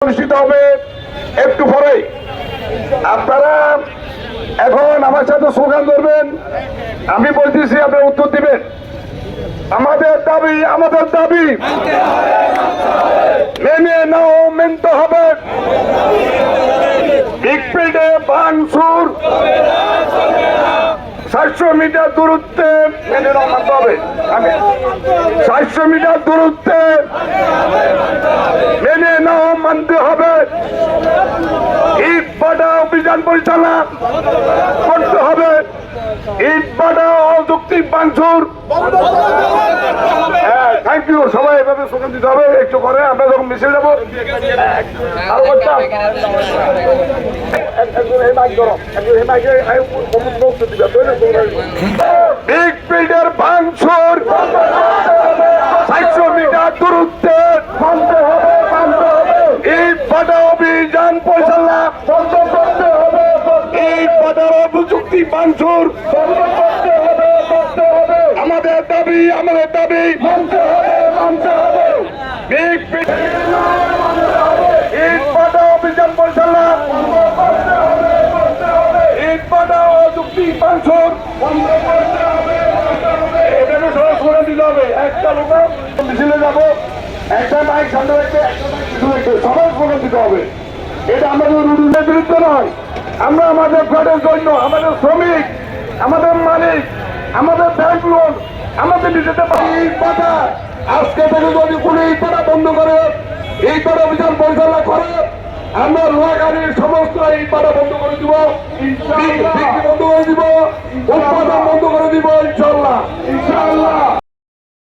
অনুষ্ঠিত হবে একটু পরে। আপনারা এখন আমার সাথে স্লোগান ধরবেন, আমি বলতেছি আপনি উত্তর দিবেন। আমাদের দাবি মেনে নাও, মেনতে হবে। বিগপিডে ভাঙচুর 700 মিটার দূরত্বে মেনে নাও, মানতে হবে। 700 মিটার দূরত্বে মেনে নাও, মানতে হবে। ইট ভাটা অভিযান পরিচালনা করতে হবে। ইট ভাটা অযৌক্তিক ভাঙচুর। হ্যাঁ, থ্যাংক ইউ। সবাই এভাবে স্লোগান দিতে হবে একটু করে। আমরা যখন মিছিল যাবো বিগপিডের ভাঙচুর 700 মিটার দূরত্বে মানতে হবে। ইট ভাটা অভিযান পরিচালনা বন্ধ করতে হবে। ইট ভাটার অযৌক্তিক ভাঙচুর আমাদের দাবি মানতে হবে। ইট ভাটা অভিযান পরিচালনা, ইট ভাটা অযৌক্তিক ভাঙচুর এভাবে সবাই স্লোগান দিতে হবে। একটা লোক মিছিলে যাবো, একটা মাইক সামনে রাখবে, সবাই স্লোগান দিতে হবে। এটা আমাদের রুলের বিরুদ্ধে নয়। আমরা আমাদের ফ্ল্যাটের জন্য, আমাদের শ্রমিক, আমাদের মালিক, আমাদের ব্যাংক লোন, আমাদের নিজেদের কথা আজকে থেকে যদি কোনো ইটভাটা বন্ধ করে, ইটভাটা অভিযান পরিচালনা করে, আমরা লোহাগাড়ির সমস্ত ইটভাটা বন্ধ করে দিব, বিক্রি বন্ধ করে দিব, উৎপাদন বন্ধ করে দিব, ইনশাল্লাহ।